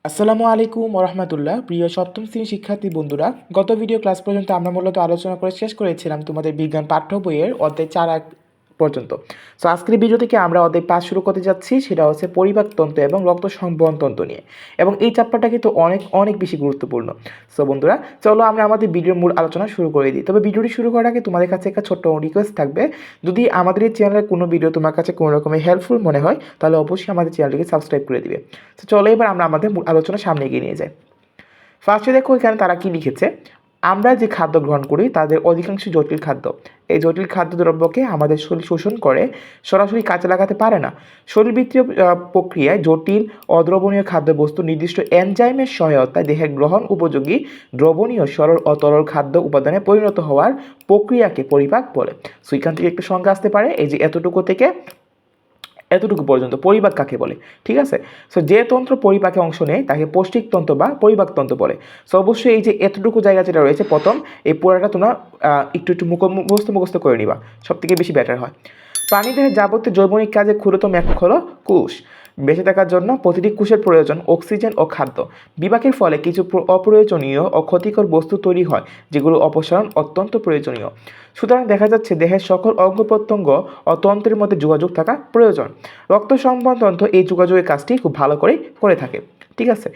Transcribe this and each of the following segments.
আসসালামু আলাইকুম রহমতুল্লাহ। প্রিয় সপ্তম শ্রেণীর শিক্ষার্থী বন্ধুরা, গত ভিডিও ক্লাস পর্যন্ত আমরা মূলত আলোচনা করে শেষ করেছিলাম তোমাদের বিজ্ঞান পাঠ্য বইয়ের অধ্যায় 4 পর্যন্ত। সো আজকের ভিডিও থেকে আমরা অধ্যায় 5 শুরু করতে যাচ্ছি, সেটা হচ্ছে পরিপাকতন্ত্র এবং রক্ত সংবহন তন্ত্র নিয়ে। এবং এই চ্যাপ্টারটা কিন্তু অনেক অনেক বেশি গুরুত্বপূর্ণ। সো বন্ধুরা, চলো আমরা আমাদের ভিডিওর মূল আলোচনা শুরু করে দিই। তবে ভিডিওটি শুরু করার আগে তোমাদের কাছে একটা ছোট্ট রিকোয়েস্ট থাকবে, যদি আমাদের এই চ্যানেলের কোনো ভিডিও তোমার কাছে কোনো রকমের হেল্পফুল মনে হয় তাহলে অবশ্যই আমাদের চ্যানেলটিকে সাবস্ক্রাইব করে দিবে। তো চলো এবার আমরা আমাদের মূল আলোচনা সামনে এগিয়ে নিয়ে যাই। ফার্স্টে দেখো এখানে তারা কি লিখেছে, আমরা যে খাদ্য গ্রহণ করি তাদের অধিকাংশ জটিল খাদ্য। এই জটিল খাদ্যদ্রব্যকে আমাদের শরীর শোষণ করে সরাসরি কাজে লাগাতে পারে না। শরীরবৃত্তীয় প্রক্রিয়ায় জটিল অদ্রবণীয় খাদ্যবস্তু নির্দিষ্ট এনজাইমের সহায়তায় দেহের গ্রহণ উপযোগী দ্রবণীয় সরল ও তরল খাদ্য উপাদানে পরিণত হওয়ার প্রক্রিয়াকে পরিপাক বলে। সো এখান থেকে একটু সংখ্যা আসতে পারে, এই যে এতটুকু থেকে এতটুকু পর্যন্ত পরিপাক কাকে বলে, ঠিক আছে। সো যে তন্ত্র পরিপাকে অংশ নেয় তাকে পৌষ্টিকতন্ত্র বা পরিপাকতন্ত্র বলে। সো অবশ্যই এই যে এতটুকু জায়গা যেটা রয়েছে প্রথম, এই পুরোটা তোমরা একটু একটু মুখস্থ করে নিবা, সব থেকে বেশি বেটার হয়। প্রাণীদেহের যাবতীয় জৈবনিক কাজে ক্ষুদ্রতম একক হলো কোষ। বেঁচে থাকার জন্য প্রতিটি কোষের প্রয়োজন অক্সিজেন ও খাদ্য। বিপাকের ফলে কিছু অপ্রয়োজনীয় ও ক্ষতিকর বস্তু তৈরি হয়, যেগুলো অপসারণ অত্যন্ত প্রয়োজনীয়। সুতরাং দেখা যাচ্ছে দেহের সকল অঙ্গ প্রত্যঙ্গ ও তন্ত্রের মধ্যে যোগাযোগ থাকা প্রয়োজন। রক্ত সংবহন তন্ত্র এই যোগাযোগের কাজটি খুব ভালো করে থাকে, ঠিক আছে।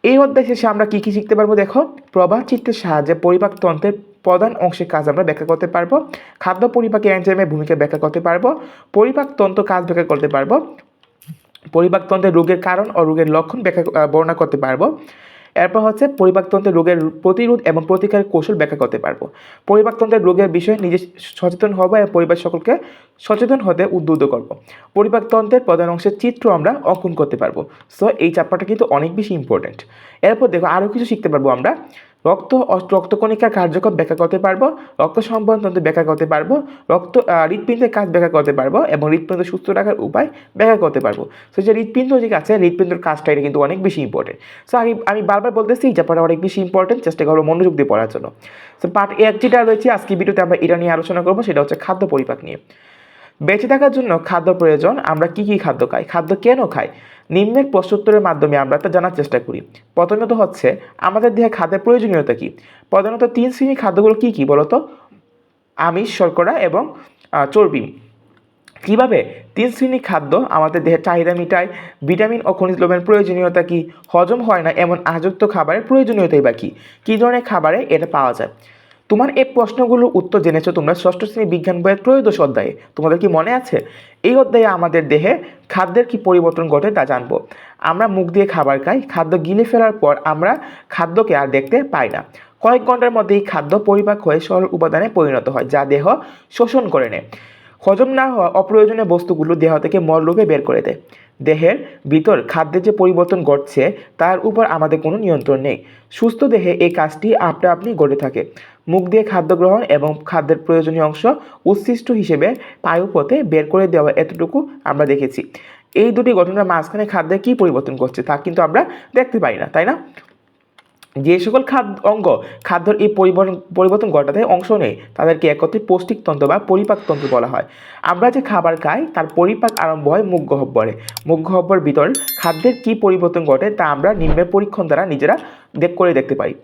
এই অধ্যায় শেষে আমরা কি শিখতে পারবো দেখো, প্রবাহ চিত্রের সাহায্যে পরিপাকতন্ত্রের প্রধান অংশের কাজ আমরা ব্যাখ্যা করতে পারবো। খাদ্য পরিপাকে এনজাইমের ভূমিকা ব্যাখ্যা করতে পারবো। পরিপাকতন্ত্র কাজ ব্যাখ্যা করতে পারবো। পরিপাকতন্ত্রের রোগের কারণ ও রোগের লক্ষণ ব্যাখ্যা বর্ণনা করতে পারবো। এরপর হচ্ছে পরিপাকতন্ত্রের রোগের প্রতিরোধ এবং প্রতিকারের কৌশল ব্যাখ্যা করতে পারবো। পরিপাকতন্ত্রের রোগের বিষয়ে নিজে সচেতন হবো এবং পরিবার সকলকে সচেতন হতে উদ্বুদ্ধ করব। পরিপাকতন্ত্রের প্রধান অংশের চিত্র আমরা অঙ্কন করতে পারবো। সো এই চ্যাপ্টারটা কিন্তু অনেক বেশি ইম্পর্টেন্ট। এরপর দেখো আরও কিছু শিখতে পারবো আমরা। রক্তকণিকার কার্যক্রম ব্যাখ্যা করতে পারবো, রক্ত সংবহন তন্ত্র ব্যাখ্যা করতে পারবো, হৃৎপিণ্ডের কাজ ব্যাখ্যা করতে পারবো এবং হৃৎপিণ্ড সুস্থ রাখার উপায় ব্যাখ্যা করতে পারবো। সো যে হৃৎপিণ্ড যে আছে, হৃৎপিণ্ডের কাজটা এটা কিন্তু অনেক বেশি ইম্পর্টেন্ট। সো আমি বারবার বলতেছি এই চ্যাপ্টারটা অনেক বেশি ইম্পর্টেন্ট, চেষ্টা করবো মনোযোগ দিয়ে পড়ার জন্য। সো পার্ট 1 যেটা রয়েছে আজকে ভিডিওতে আমরা এটা নিয়ে আলোচনা করবো, সেটা হচ্ছে খাদ্য পরিপাক নিয়ে। বেঁচে থাকার জন্য খাদ্য প্রয়োজন। আমরা কি কি খাদ্য খাই, খাদ্য কেন খাই, নিম্নের প্রশ্নোত্তরের মাধ্যমে আমরা তা জানার চেষ্টা করি। প্রথমত হচ্ছে আমাদের দেহে খাদ্যের প্রয়োজনীয়তা কী। প্রধানত 3 শ্রেণীর খাদ্যগুলো কী কী বলতো, আমিষ, শর্করা এবং চর্বি। কীভাবে 3 শ্রেণীর খাদ্য আমাদের দেহের চাহিদা মিটায়, ভিটামিন ও খনিজ লবণের প্রয়োজনীয়তা কী, হজম হয় না এমন আজযুক্ত খাবারের প্রয়োজনীয়তাই বা কী ধরনের খাবারে এটা পাওয়া যায়। তোমার এই প্রশ্নগুলোর উত্তর জেনেছো তোমরা ষষ্ঠ শ্রেণী বিজ্ঞান বইয়ের ত্রয়োদশ অধ্যায়ে। তোমাদের কি মনে আছে? এই অধ্যায়ে আমাদের দেহে খাদ্যের কি পরিবর্তন ঘটে তা জানবো। আমরা মুখ দিয়ে খাবার খাই, খাদ্য গিলে ফেলার পর আমরা খাদ্যকে আর দেখতে পাই না। কয়েক ঘন্টার মধ্যেই খাদ্য পরিপাক হয়ে সরল উপাদানে পরিণত হয়, যা দেহ শোষণ করে নেয়। হজম না হওয়া অপ্রয়োজনীয় বস্তুগুলো দেহ থেকে মলরূপে বের করে দেয়। দেহের ভিতর খাদ্যের যে পরিবর্তন ঘটছে তার উপর আমাদের কোনো নিয়ন্ত্রণ নেই। সুস্থ দেহে এই কাজটি আপনা আপনি ঘটে থাকে। মুখ দিয়ে খাদ্য গ্রহণ এবং খাদ্যের প্রয়োজনীয় অংশ উচ্ছিষ্ট হিসেবে পায়ুপথে বের করে দেওয়া, এতটুকু আমরা দেখেছি। এই দুটি ঘটনার মাঝখানে খাদ্যের কী পরিবর্তন করছে তা কিন্তু আমরা দেখতে পাই না, তাই না? যে সকল খাদ্যের এই পরিবর্তন ঘটাতে অংশ নেই তাদেরকে একত্রে পৌষ্টিকতন্ত্র বা পরিপাকতন্ত্র বলা হয়। আমরা যে খাবার খাই তার পরিপাক আরম্ভ হয় মুখ গহ্বরে। মুখ গহ্বরের ভিতর খাদ্যের কী পরিবর্তন ঘটে তা আমরা নিম্নের পরীক্ষণ দ্বারা নিজেরা দেখতে পারি।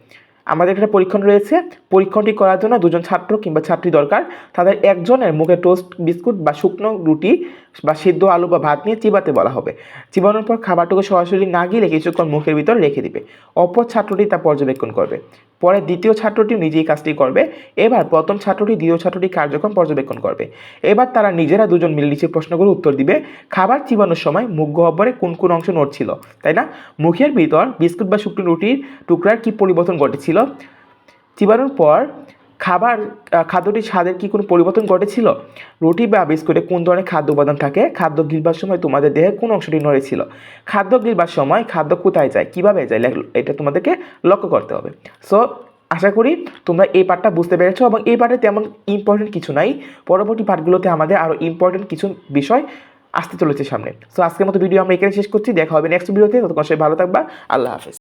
আমাদের একটা পরীক্ষণ রয়েছে। পরীক্ষণটি করার জন্য 2জন ছাত্র কিংবা ছাত্রী দরকার। তাদের একজনের মুখে টোস্ট বিস্কুট বা শুকনো রুটি বা সিদ্ধ আলু বা ভাত নিয়ে চিবাতে বলা হবে। চিবানোর পর খাবারটুকু সরাসরি না গিলে কিছুক্ষণ মুখের ভিতর রেখে দিবে। অপর ছাত্রটি তা পর্যবেক্ষণ করবে। পরে দ্বিতীয় ছাত্রটিও নিজেই কাজটি করবে। এবার প্রথম ছাত্রটি দ্বিতীয় ছাত্রটির কার্যক্রম পর্যবেক্ষণ করবে। এবার তারা নিজেরা 2জন মিলে নিচের প্রশ্নগুলো উত্তর দিবে। খাবার চিবানোর সময় মুখ গহ্বরে কোন কোন অংশ নড়ছিল, তাই না? মুখের ভিতর বিস্কুট বা শুকনো রুটির টুকরার কি পরিবর্তন ঘটেছিল? চিবানোর পর খাদ্যটির স্বাদের কি কোনো পরিবর্তন ঘটেছিল? রুটি বা বিস্কুটে কোন ধরনের খাদ্য উপাদান থাকে? খাদ্য গিলবার সময় তোমাদের দেহে কোন অংশটি নড়েছিল? খাদ্য গিলবার সময় খাদ্য কোথায় যায়, কিভাবে যায়, এটা তোমাদেরকে লক্ষ্য করতে হবে। সো আশা করি তোমরা এই পার্টটা বুঝতে পেরেছো এবং এই পার্টে তেমন ইম্পর্টেন্ট কিছু নাই। পরবর্তী পার্টগুলোতে আমাদের আরও ইম্পর্টেন্ট কিছু বিষয় আসতে চলেছে সামনে। সো আজকের মতো ভিডিও আমরা এখানে শেষ করছি। দেখা হবে নেক্সট ভিডিওতে। ততক্ষণ সবাই ভালো থাকবা। আল্লাহ হাফেজ।